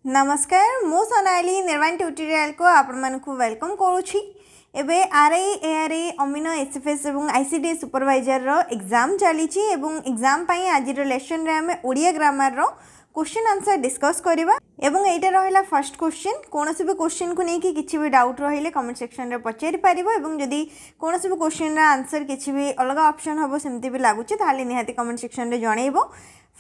नमस्कार मु सोनाली निर्वाण ट्यूटोरियल को आपण मानकु वेलकम करूछि। एबे आरआई एआरआई अमीन एसएफएस एवं आईसीडीएस सुपरवाइजर रो एग्जाम चली एवं एग्जाम पई आज लेसन रे हमें ओडिया ग्रामर रो क्वेश्चन आंसर डिस्कस करबा एवं एटा रहला फर्स्ट क्वेश्चन। कोनोसी भी क्वेश्चन को नेकी किछि भी डाउट रहिले कमेंट सेक्शन रे पचारि पारिबो एवं जदी कोनोसी भी क्वेश्चन रा आंसर किछि भी अलग ऑप्शन हबो सेमति भी लागुछि ताले निहाती कमेंट सेक्शन रे जणैबो।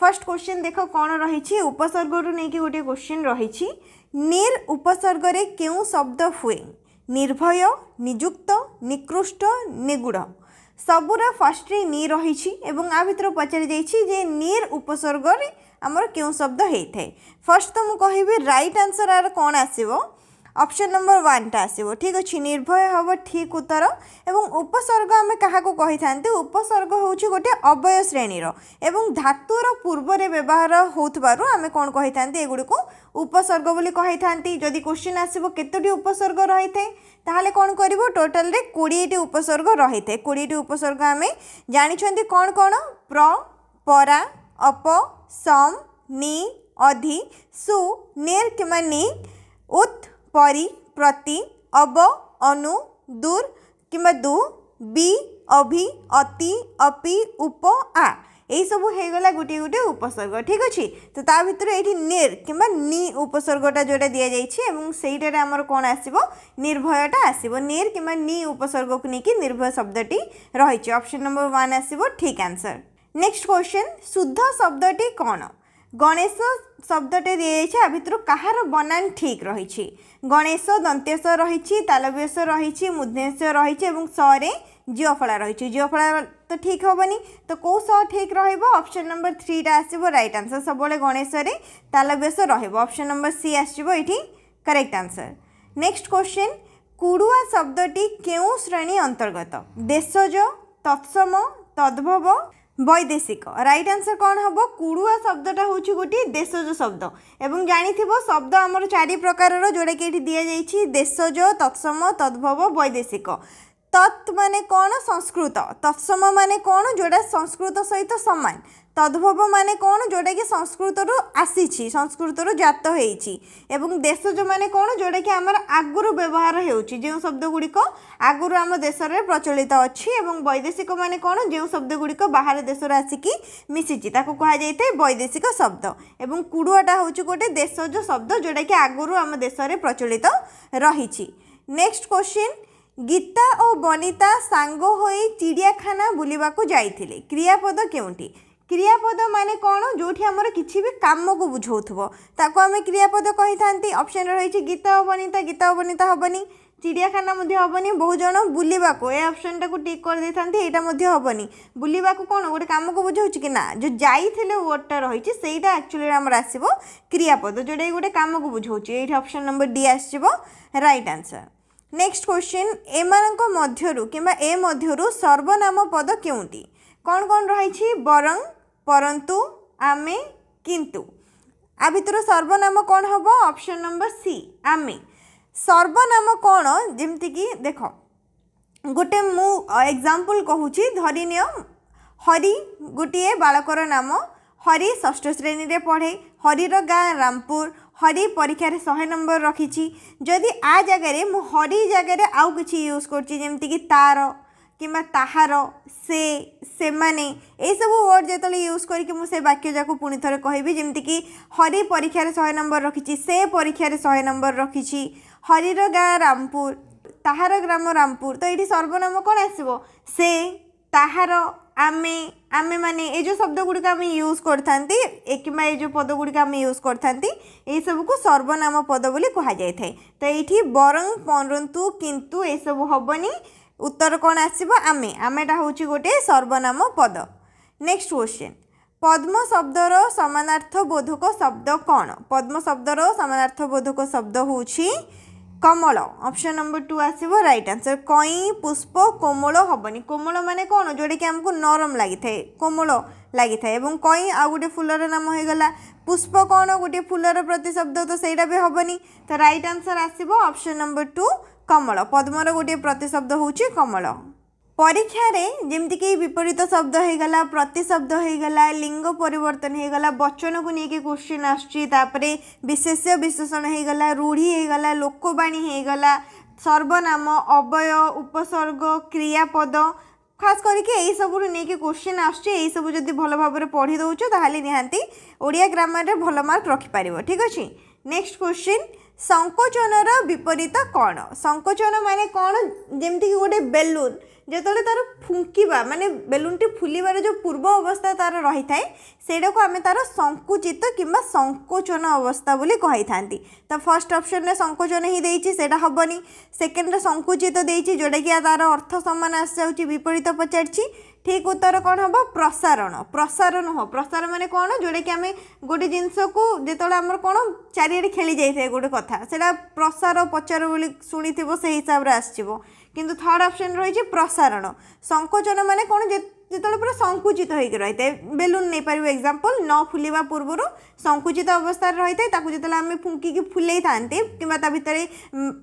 फर्स्ट क्वेश्चन देख कौन रही उपसर्ग रु नहीं गोटे क्वेश्चन रही निर उपसर्ग रे क्यों शब्द हुए निर्भय निजुक्त निकृष्ट निगूढ़ सबुरा फर्स्ट रे नि रही एवं आ भितर पचारि जाइछि जे निर उपसर्ग रे हमर क्यों शब्द होता है। फर्स्ट तो मुझे कहबी राइट आंसर आर कौन आसीबो ऑप्शन नंबर 1 टा आसीबो। ठीक अच्छे निर्भय हम ठीक उत्तर एवं उपसर्ग आम क्या कही था उपसर्ग हूँ गोटे अव्यय श्रेणीर एवं धातुर पूर्व रे व्यवहार होथबारु आमे कौन कही था एगुड़ी को उपसर्ग बोली कही था। जदि क्वेश्चन आसीबो केतोटी उपसर्ग रही थे ताहले कौन करिवो टोटल रे 20 टी उपसर्ग रही थे। 20 टी उपसर्ग आमे जानिछंती कौन कौन प्र परा अप सम नि अधि सु निर किमा नि उत परि प्रति अब अनु दूर किंबा दु बी अभि अति अपि उप आ यही सब होगला गोटे गोटे उपसर्ग। ठीक अच्छे तो ता भीतर ये निर किंबा नि उपसर्गटा जोटा दि जाइए से आमर कौन आसब निर्भयटा आसब निर किंबा नि उपसर्ग को लेकिन निर्भय शब्दटी रही ऑप्शन नंबर 1 आसब ठीक आंसर। नेक्स्ट क्वेश्चन शुद्ध शब्दटी कौन गणेश शब्दटे दी जाए भितर कहार बनान ठीक रही गणेश दंत्यस रही तालव्यस रही मूर्धन्यस रही सरे जिओफला रही जिओफला तो ठीक हेनी तो कौ स ठीक ऑप्शन नंबर 3 टा आसब राइट आंसर सब गणेश तालव्यस ऑप्शन नंबर सी आसो ये करेक्ट आंसर। नेक्स्ट क्वेश्चन कुड़ुआ शब्दटी क्यों श्रेणी अंतर्गत देशज तत्सम तद्भव वैदेशिक राइट आंसर कौन हम कुड़ुआ शब्दटा हूँ गोटे देशज शब्द एवं जानी शब्द आमर 4 प्रकार जोड़ा कि दि जाइए देशज तत्सम तद्भव वैदेशिक तत् माने कौन संस्कृत तत्सम माने कौन जोड़ा संस्कृत सहित सामान तद्भव माने कौन जोड़ा कि संस्कृत रु आसी संस्कृत रु जात होइछि एवं देशज माने कौन जोड़ा कि आमर आगुरु व्यवहार होउछि जो शब्द गुड़िक आगुरु आम देश में प्रचलित अच्छी एवं वैदेशिक माने कौन जो शब्द गुड़िक बाहर देश आसिकी मिशिछि ताको कहा जाइए वैदेशिक शब्द एवं कुड़ुआटा हूँ गोटे देशज शब्द जोड़ा कि आगुरु आम देश में प्रचलित रही। नेक्स्ट क्वेश्चन गीता और बनिता सांग होई चिड़ियाखाना बुलिबाकू जाइथिले क्रियापद केउंटी क्रियापद माने कौन जो आमर किसी भी काम को बुझाऊथबो ताको आमे क्रियापद कही थांती ऑप्शन रही गीता और बनिता हबनी चिड़ियाखाना मध्य हबनी बहु जन बुलिबाकू ए ऑप्शन टाको टिक कर दे थांती एटा मध्य हबनी बुलिबाकू कौन गोटे काम को बुझाउछि कि ना जो जाइथिले वर्डटा रही सेटा एक्चुअली आमर आसीबो क्रियापद जोटा गोटे काम को बुझाउछि एटा ऑप्शन नंबर डी आसीबो राइट आंसर। नेक्स्ट क्वेश्चन एमानक मध्यरु किंबा ए मध्यरु सर्वनाम पद केउंटी कौन कौन रही बरंग परंतु आमे किंतु आ भितर सर्वनाम कौन हम ऑप्शन नंबर सी आमे सर्वनाम कौन जमती कि देख गोटे मु एग्जांपल कहूची धरी नियो हरि गोटे बालकर नाम हरि षष्ठ श्रेणी रे पढ़े हरिर गाँ रामपुर हरि परीक्षा 100 नंबर रखी जदि आ जगह मु हरि जगह आउ किछि यूज करछि जेमति कि तार किंबा ताहार से माने ए सब वर्ड जो यूज करके मुझे वाक्य जाक पुणी थे कहबी जमती कि हरि परीक्षा 100 नंबर रखी से परीक्षा 100 नंबर रखी हरिर गाँ रामपुर ताहार ग्राम रामपुर तो ये सर्वनाम कौन आसो से ताहार आमे आमे माने ये जो शब्द गुड़िक आम यूज करता कि जो पद गुड़िक आम यूज करता ये सब को सर्वनाम पद बोली कह जाए तो ये बरंग परंतु किंतु ये सब हेनी उत्तर कौन आसो आमे आमेटा हूँ गोटे सर्वनाम पद। नेक्स्ट क्वेश्चन पद्म शब्दर समानार्थ बोधक शब्द कौन पद्म शब्दर समानार्थ बोधक शब्द हूँ कमल ऑप्शन नंबर 2 आसो राइट आंसर कई पुष्प कोमल हेनी कोमल माने कौन जोड़ा कि आमको नरम लगी थाए कोमल लगी थाए एवं कई आ गोटे फूलर नाम होगला पुष्प कौन गोटे फूलर प्रतिशब्द तो सहीटा भी हेनी तो राइट आंसर आसो ऑप्शन नंबर 2 कमल पद्मर गोटे प्रतिशब्द हूँ कमल। परीक्षा रे जमती कि विपरीत शब्द हो गला प्रतिशब्द हो गला लिंग परिवर्तन हो गला वचन को लेकिन क्वेश्चन आसपर विशेष्य विशेषण हो गला रूढ़ी हो गला लोकवाणी हो गला सर्वनाम अवय उपसर्ग क्रियापद खास करके यही सब नहीं क्वेश्चन आसुच्छी सब जब भल भाव में पढ़ी दौच ताहले निहांती ओडिया ग्रामर रे भल मार्क रखिपार ठीक अच्छे। नेक्स्ट क्वेश्चन संकोचन विपरीत कौन संकोचन माने कौन जमती कि गोटे बेलून जो तार फुंकिबा माने बेलून टी फुलिबार जो पूर्व अवस्था तार रही थाए सेटा को आमे तार संकुचित किंबा संकोचन अवस्था बोली कही थांती। तो फर्स्ट ऑप्शन रे संकोचन ही देइछि सेटा हबनी सेकंड रे संकुचित देइछि जोटा कि तार अर्थ समान आस जाउछि विपरीत पचारछि ठीक उत्तर कौन हम प्रसारण प्रसारण हो प्रसारण माने कौन जोटा कि आमे गोटे जिनस को जेतले हमर कौन चारिआडे खेली जाइथे गोटे कथा सेटा प्रसार पचार बोली सुनिथिबो से हिसाब रे आसीबो किंतु थर्ड ऑप्शन रही प्रसारण संकोचन माने कौन जिते पूरा संकुचित होकर रही है बेलून नहीं पार एग्जाम्पल न फुलवा पूर्व संकुचित अवस्था रही है जो आम फुंकी फुले था कि भितर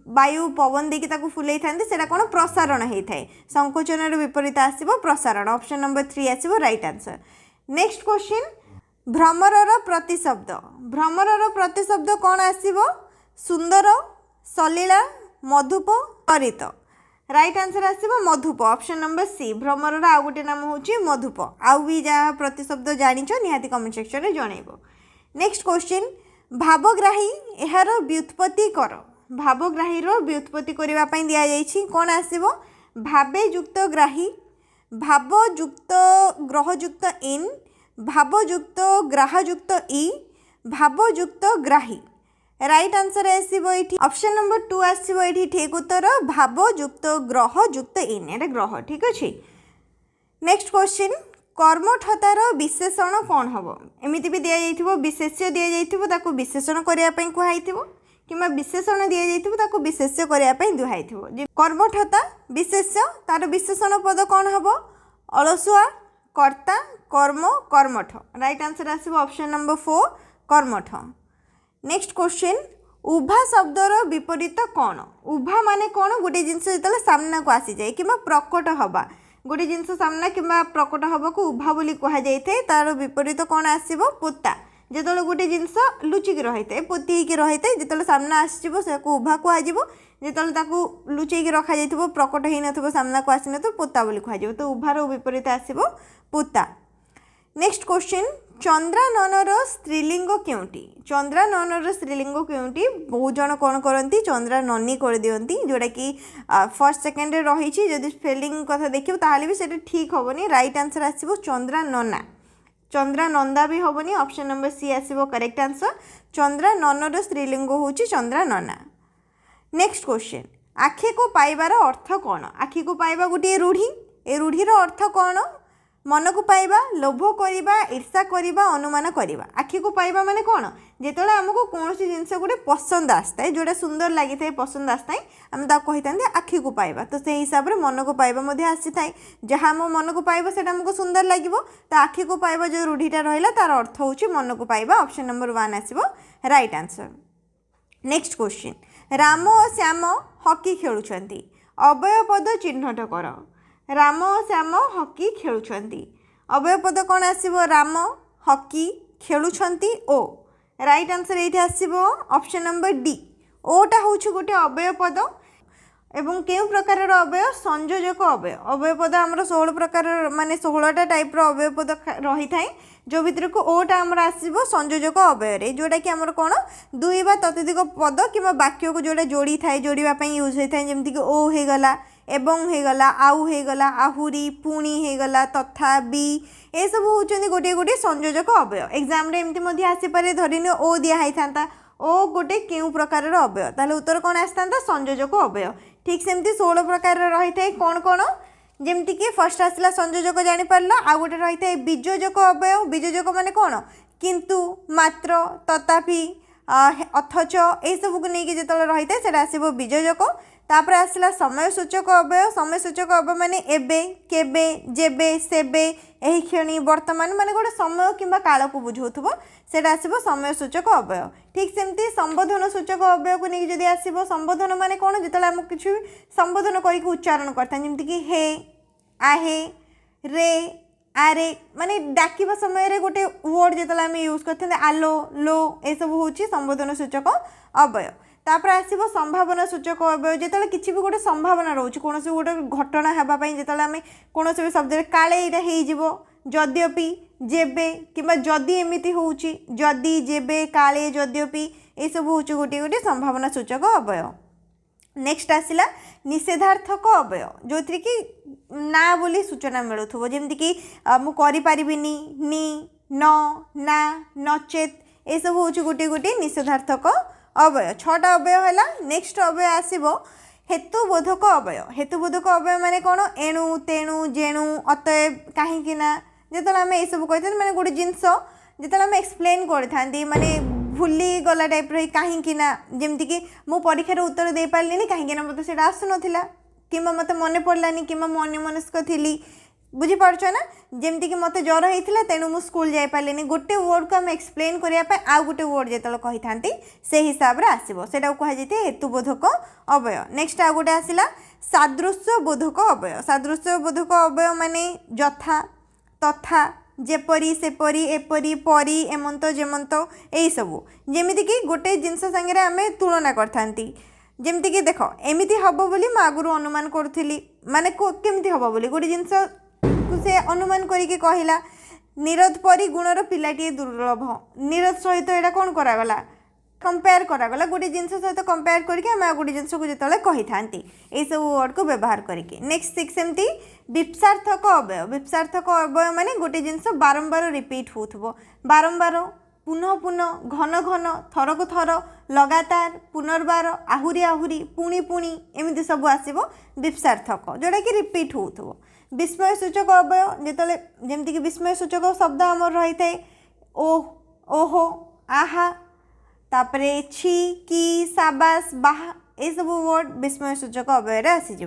वायु पवन देकी फुले था कौन प्रसारण होता है संकोचन विपरीत आसो प्रसारण ऑप्शन नंबर 3 आसो राइट आंसर। नेक्स्ट क्वेश्चन भ्रमर प्रतिशब्द कौन आसो सुंदर सलीला मधुप त्वरित राइट आंसर आसो मधुप ऑप्शन नंबर सी भ्रमर आउ गोटे नाम हूँ मधुप आउ भी जहाँ प्रतिशब्द जानिछ निहाती कमेंट सेक्शन में जनइब। नेक्स्ट क्वेश्चन भावग्राही यार व्युत्पत्ति कर भावग्राही व्युत्पत्ति करने दि जाइए कौन आसो भावेयुक्त ग्राही भावयुक्त ग्रहयुक्त इन भावयुक्त ग्राहयुक्त इ भावयुक्त ग्राही राइट आंसर आसो ये ऑप्शन नंबर 2 आसो ये ठीक उत्तर भावयुक्त ग्रहयुक्त इन ये ग्रह ठीक अच्छे। नेक्स्ट क्वेश्चन कर्मठतार विशेषण कौन हम एमती भी दि जाइए विशेष्य दि जाइए विशेषण करने कहुई कि विशेषण दि जाइए विशेष्य करने दुहाई कर्मठता विशेष्य तार विशेषण पद कौन हम अलसुआ कर्ता कर्म कर्मठ राइट आंसर आसो ऑप्शन नंबर 4 कर्मठ। नेक्स्ट क्वेश्चन उभा शब्दर विपरीत कौन उभा माने कौन गोटे जिनस जो सामना को आसी जाए कि प्रकट हवा गोटे जिनस सामना कि प्रकट हवा को उभा बोली कहुई तार विपरीत कौन आसो पोता जो गोटे जिनस लुचिक रही है पोती रही है जो सामना आसो से उभा कहुए जो लुचेक रखा जाइए प्रकट हो न सामना को आसी न पोता बोली कहुए तो उभार विपरीत आसो पोता। नेक्स्ट क्वेश्चन चंद्रानन स्त्रीलिंग क्योंटी चंद्रानन स्त्रीलिंग क्योंटी बहुत जन कौन करती चंद्राननी कर दियंती जोटा कि फर्स्ट सेकेंड रही जदि स्पेलिंग कथा देखिए ताहले भी सेटा ठीक हेनी राइट आंसर आसो चंद्रानना चंद्रानंदा भी हेनी ऑप्शन नंबर सी आसो करेक्ट आंसर चंद्रानन स्त्रीलिंग हूँ चंद्रानना। नेक्स्ट क्वेश्चन आखि को पाइबार अर्थ कौन आखि को पाइबा गोटे रूढ़ी ए रूढ़ीर अर्थ कौन मन को पाइबा लोभ करिबा ईर्षा करिबा अनुमान करिबा आखि को पाइबा माने कौन जेतले हमको कौन सी जिनस गोटे पसंद आसता है जोटा सुंदर लगी था पसंद आसता है आम कही था आखि को पाइबा तो से हिसाब से मन को पाइबा आसी थाए जहाँ आम मन को पाइबा से आमको सुंदर लगे तो आखि को पाइबा जो रूढ़ीटा रहा तार अर्थ हूँ मन को पाइबा ऑप्शन नंबर 1 आसो right answer. Next question Ram और श्याम हॉकी खेलुछंती अवय पद चिन्हट कर राम और श्याम हॉकी खेलुछंती अवय पद कौन आसो राम हॉकी खेलुछंती ओ राइट आंसर ये आसो ऑप्शन नंबर डी ओटा हूँ गोटे अवय पद एवं केउ प्रकार अवय संयोजक अवय अवय पद आमर 16 प्रकार माने 16टा टाइप अवय पद रही थाए जो भितर को ओटा आमर आसो संयोजक अवय जोटा कि आमर कौन दुई बा ततोधिक पद कि वाक्य को जोड़ा जोड़ी थाए जोड़ापी यूज होता है जमीक ओ हो गला एवं होगला आउ होगला आहुरी पुणी होगला तथा बी ए सब होचंदी गोटे गोटे संयोजक अवय एग्जाम रे एमती आसीपे धरिनि ओ दिखाई था ओ गोटे केउ प्रकार अवय ताहले उत्तर कौन आसता संयोजक अवय ठीक सेमती 16 प्रकार रही है कौन कौन जमती कि फर्स्ट आसला संयोजक जापर आ गोटे रही है बीजोजक अवय बीजोजक माने कौन किंतु मात्र तथापि अथच ये सब को लेकिन जो रही है से आसो बीजोजक तापर आसला समय सूचक अवय माने एबे केबे जेबे सेबे एही क्षणी वर्तमान माने गोटे समय किंबा काल को बुझाउथबो सेटा आसीबो समय सूचक अवय ठीक सेमती संबोधन सूचक अवय को नहीं जदि आसीबो संबोधन माने कोन जेतले हम किछु संबोधन करिक उच्चारण करता जेमति कि हे आहे रे आरे माने डाकिबा समय रे गोटे वर्ड जेतला हम यूज करते आलो लो ए सब होची संबोधन सूचक अव्यय तापर आसीबो संभावना सूचक अव्यय जेतले किछि भी गोटे संभावना रहउची कोनोसी गोटे घटना हेबा पई जेतले हम कोनोसी भी शब्द रे काले इटा हेई जिवो यद्यपि जेबे किबा जदी एमिति होउची जदी जेबे काले यद्यपि ए सब होउची गोटे गोटे संभावना सूचक अव्यय नेक्स्ट आसिला निषेधार्थक अव्यय जो कि ना बोली सूचना मिलुथबो जेमति कि मु करि परिबिनी नी न ना नचेत ए सब होउची गोटे गोटे निषेधार्थक अव्यय 6टा अव्यय हैला नेक्स्ट अव्यय आसीबो हेतुबोधक अव्यय हेतुबोधक अव्यय माने कोन एणु तेणु जेणु अतएव काहे कि ना जेतला हम ए सब कहते माने गोटे जिंस जेतला हम एक्सप्लेन करथांती माने भूली गला टाइप रही कहीं ना जमती कि मो परीक्षार उत्तर दे पार्ली कहीं मत से आसु नाला कि मत मन पड़लानी कि मन मनस्क थी बुझीपार ना जमती कि मत ज्वर होता तेणु मु स्कूल जाई पार्ली गोटे वर्ड को आम एक्सप्लेन करने आउ गोटे वर्ड जो कही था से हिसाब से आसो से कहुए हेतुबोधक अव्यय नेक्स्ट आउ गोटे आसला सादृश्य बोधक अव्यय सादृश्य बोधक अव्यय माने यथा तथा जेपरी सेपरी एपरी परी एमंत जेमंत यही सबू जमीती कि गोटे जिनस संगे आम तुलना करथांती जमती कि देख एमती हम बोली मैं आगुरी अनुमान करी माने केमती हम बोली गोटे जिनस से अनुमान करके कहला निरद परी गुणर पिलाटी दुर्लभ निरद सहित यहाँ कौन करागला कंपेयर करागला गोटे जिनस सहित कंपेयर करके आम गोटे जिनस को जो कही था यही सब वर्ड को व्यवहार करके नेक्स्ट 6 सेमती विप्सार्थक अव्यय विप्सार्थक अव्यय माने गोटे जिनस बारंबार रिपीट होथबो बारंबार पुनः पुनः घन घन थरक थर लगातार पुनर्बार आहुरी आहुरी पुणी पुणी एमती सब आसीबो विप्सार्थक जोड़ा कि रिपीट होथबो विस्मय सूचक अव्यय जेतले जेमती कि विस्मय सूचक शब्द आमर रही थाए ओह ओहो आहा तापरे छी की साबास बाह ए सब वर्ड विस्मय सूचक अव्यय आसीज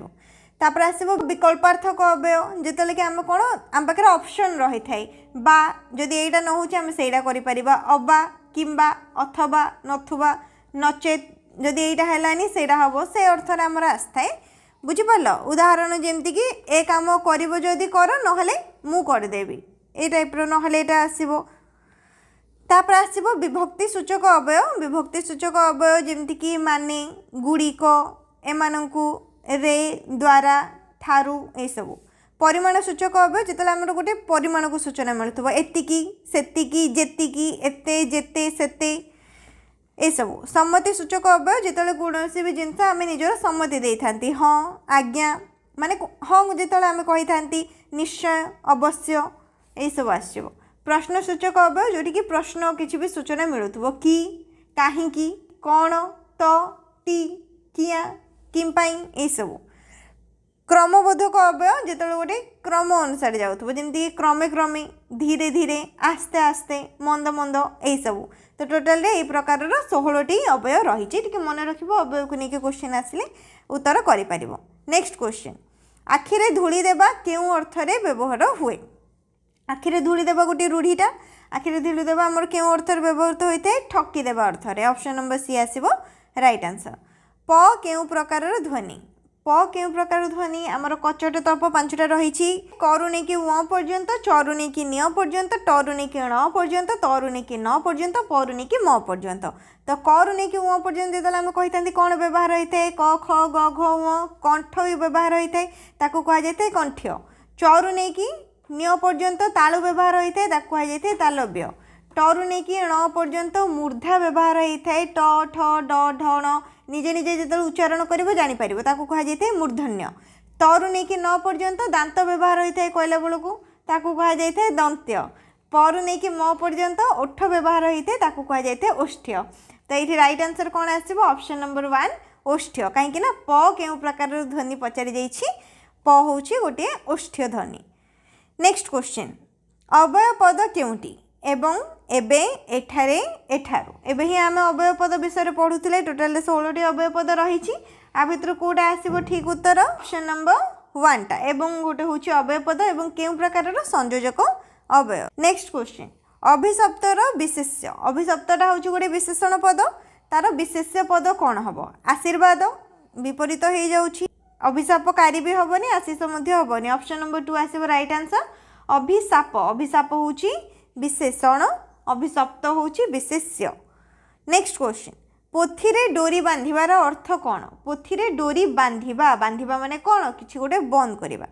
तापर आसो विकल्पार्थक अव्यय जिते कि आम कौन आम पाखे ऑप्शन रही थाए बा जदि एटा न हो आम सेटा करिपरिबा अबा किंबा अथवा नथुबा नचेत जदि एटा हेलानी सेटा हबो से अर्थ रे हमर आस्थाए बुझिपारल उदाहरण जेमती कि ए काम करिवो जदि कर नहले मु कर देबी ए टाइप रो नहले एटा आसीबो तापर आसीबो विभक्ति सूचक अव्यय विभक्ति सूचक अव्यय जेमती कि माने गुड़िक एमानंकु रे द्वारा ठारू ए सब परिमाण सूचक अव्यय जिते आम गोटे परिमाण को सूचना मिलुव एतिकी सेतिकी जेतिकी एते जेते सेते ए सब सम्मति सूचक अव्यय जिते कौन भी जिनस आम निजर सम्मति दे था हाँ आज्ञा माने हाँ जिते आम कही था निश्चय अवश्य ये सब आसो प्रश्न सूचक अव्यय जोटी कि प्रश्न किसी भी सूचना मिलुव कि काहींकी कौन तो टी किया किंपाई ये सब क्रमबोधक अव्यय जिते गोटे क्रम अनुसार जाऊँ जमी क्रमे क्रमे धीरे धीरे आस्ते आस्ते मंद मंद यही सब तो टोटाल ये प्रकार 16टी अव्यय रही मन रख अव्यय को लेकिन क्वेश्चन आसिले उत्तर कर नेक्स्ट क्वेश्चन आखिरे धूली देवा क्यों अर्थ रे व्यवहार हुए आखिरे धूली देवा गोटे रूढ़ीटा आखिरे धूली देवा आमर क्यों अर्थ व्यवहृत होता है ठकी देवा अर्थ रे ऑप्शन नंबर सी आसीबो राइट आंसर प क्यों प्रकार ध्वनि प क्यों प्रकार ध्वनि आमर कचट तप 5टा रही करुने कि व पर्यंत चरुने कि निय पर्यंत टरुने कि ण पर्यंत तरुने कि न पर्यंत परुने कि म पर्यंत तो करुने कि व पर्यंत जो आम कही था कौन व्यवहार होता है क ख ग घ व कंठ भी व्यवहार होता है ताकू कहुए कंठ्य चरुने कि निय पर्यंत तालु व्यवहार होता है कहुए तालव्य टरुने कि ण पर्यंत मूर्धा व्यवहार होता है ट ठ ड ढ ण निजे निजे जो उच्चारण कर जापर कहुए मूर्धन्य तरुने कि न पर्यंत दांत व्यवहार होता है कहला बेलू कहुए दंत्य परुने कि म पर्यंत ओठ व्यवहार होता है कहुए ओष्ठ्य तो ये राइट आंसर कौन आसो ऑप्शन नंबर 1 ओष्ठ्य कहीं प क्यों प्रकार ध्वनि पचारि जाइछि प हूँ गोटे ओष्ठ्य ध्वनि नेक्स्ट क्वेश्चन अव्यय पद केउटी एवं एबे एठारे एठारू एबे ही आम अव्यय पद विषय पढ़ुले टोटाल 16टी अव्यय पद रही आ भितर कौटा आसो ठीक उत्तर ऑप्शन नंबर 1 टा एवं गोटे हूँ अव्यय पद एवं केउं प्रकार संयोजक अव्यय नेक्स्ट क्वेश्चन अभिशप्तर विशेष्य अभिशप्तटा हूँ गोटे विशेषण पद तार विशेष्य पद कौन हम आशीर्वाद विपरीत हो जाऊँगी अभिशापकारी भी हेनी आशीष हेनी ऑप्शन नंबर 2 आसो राइट आंसर अभिशाप अभिशाप होची विशेषण अभिशप्त होची विशेष्य नेक्स्ट क्वेश्चन पोथी रे डोरी बांधिबार अर्थ कौन पोथी रे डोरी बांधिबा बांधिबा माने कौन किछि गोटे बंद करबा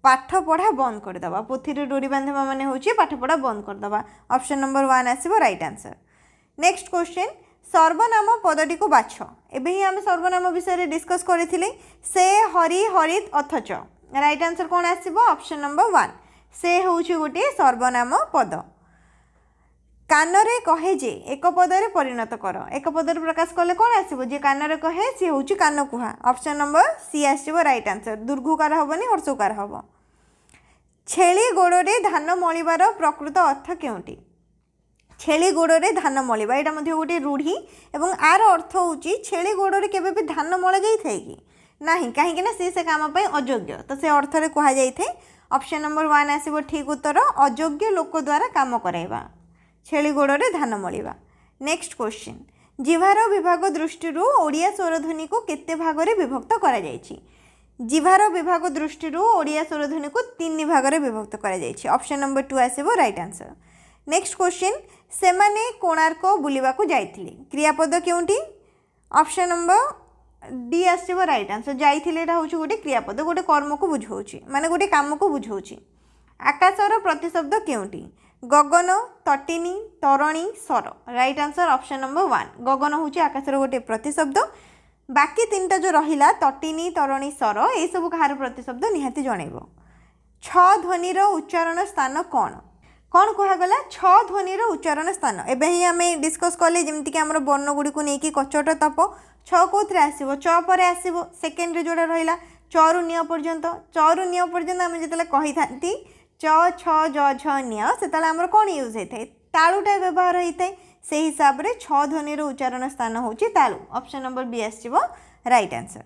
पाठ पढ़ा बंद करदबा पोथी रे डोरी बांधिबा माने होची पाठ पढ़ा बंद करदबा ऑप्शन नंबर 1 आसीबो राइट आंसर नेक्स्ट क्वेश्चन सर्वनाम पदटी को बाछ एबे ही आम सर्वनाम विषय डिस्कस करथिले से हरि हरित अथच राइट आंसर कौन आसीबो ऑप्शन नंबर 1 से होची गोटे सर्वनाम पद कानरे कहे जे एक पदरे परिणत कर एक पदरे प्रकाश कले कौन आसीबो जे कानरे कहे सी होची कान कुहा ऑप्शन नंबर सी आसीबो राइट आंसर दीर्घकार हबनी हर्षकार हबो छेली गोड़े धान मलिबार प्रकृत अर्थ केउटी छेली गोड़े धान मलिबा एटा मध्ये गोटे रूढ़ी एवं आर अर्थ होची छेली गोड़े केबे भी धान मल जाई थाए कि नाही काहे ना से काम पई अयोग्य तो से अर्थ रे कहा जाई थे ऑप्शन नंबर 1 आसीबो ठीक उत्तर अयोग्य लोक द्वारा काम कराइबा छेली गोड़े धान मलिबा नेक्स्ट क्वेश्चन जिह्वार विभाग दृष्टि ओडिया स्वरध्वनि को केते भाग रे विभक्त करा जायछि जिह्वार विभाग दृष्टि ओडिया स्वरध्वनि को 3 भाग रे विभक्त करा जायछि ऑप्शन नंबर 2 आसीबो राइट आंसर नेक्स्ट क्वेश्चन सेमाने कोणार्क बुलिबा को जाइथिले क्रियापद केउंटी ऑप्शन नंबर डी आसीबो राइट आंसर जाइथिले एटा होछि गोटे क्रियापद गोटे कर्म को बुझाउछि माने गोटे काम को बुझाउछि आकाशर प्रतिशब्द केउंटी गगन तटिनी तरणी सर राइट आंसर ऑप्शन नंबर 1 गगन होछि आकाशर गोटे प्रतिशब्द बाकी तीनटा जो रहिला तटिनी तरणी सर ए सब कहार प्रतिशब्द निहाती जणैबो छ ध्वनिर उच्चारण स्थान कौन कौन कहगला छ ध्वनिर उच्चारण स्थान एबे ही आम डिस्कस कले जमीक आम वर्ण गुड़ी को लेकिन कचट तप छ कौन आसो च पर आसो सेकेंड रे जोड़ा रहा चरु निय पर्यंत आम जो कही था च छ ज झ निय से आमर कौन यूज होता है तालुटा व्यवहार होता है से हिसाब से छ ध्वनिर उच्चारण स्थान होची तालु ऑप्शन नंबर बी आसो राइट आंसर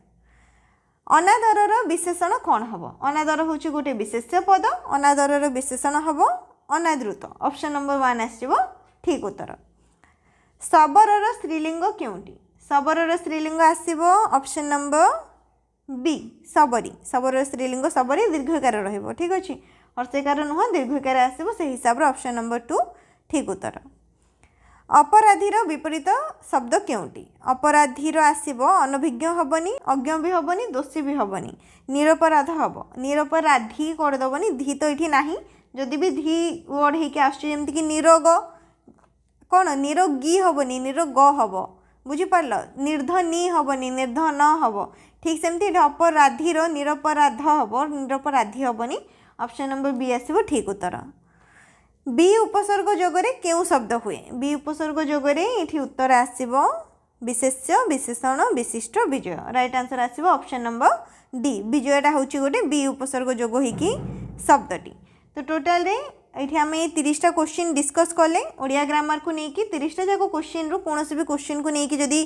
अनादरर विशेषण कौन हम अनादर होची गोटे विशेष्य पद अनादरर विशेषण हम अनादृत ऑप्शन नंबर 1 आसो ठीक उत्तर सबरर स्त्रीलिंग केउंटी सबरर स्त्रीलिंग आसो ऑप्शन नंबर बी सबरी सबरर स्त्रीलिंग सबरी दीर्घकार रहिबो ठीक अछि हर्षकार नुह दीर्घकार आसो से हिसाब रे ऑप्शन नंबर 2 ठीक उत्तर अपराधीर विपरीत शब्द केउंटी अपराधीर आसो अनभिज्ञ हबनी अज्ञ भी हबनी दोषी भी हबनी निरपराध हब निरपराधी करदबनी धी तो ये नाही जदि भी धी वर्ड होके आसमती कि निरोग कौन निरोगी हेनी निरोग हम बुझीपार निर्धनी हेनी निर्धन हम ठीक सेमती अपराधीर निरपराध हम निरपराधी हेनी ऑप्शन नंबर बी आसो ठीक उत्तर बी उपसर्ग जोगरे केउ शब्द हुए बी उपसर्ग जोगरे ये उत्तर आसो विशेष्य विशेषण विशिष्ट विजय राइट आंसर आसो ऑप्शन नंबर डी विजयटा हूँ गोटे बी उपसर्ग जोग होगी शब्दटी तो टोटाल रे ये आम 30टा क्वेश्चन डिस्कस कले ओडिया ग्रामर को लेकिन 30टा जाक क्वेश्चन रू कौन भी क्वेश्चन को लेकिन जदि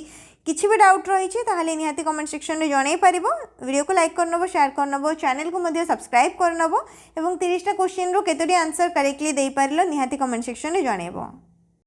किसी भी डाउट रही है निहाती कमेंट सेक्शन में जन पार वीडियो को लाइक करनब शेयर करनब चैनल को मध्य सब्सक्राइब करनब और 30टा क्वेश्चन रू केतोटी आंसर करेक्टली दे पारिलो निहाती कमेंट सेक्शन में जनइब।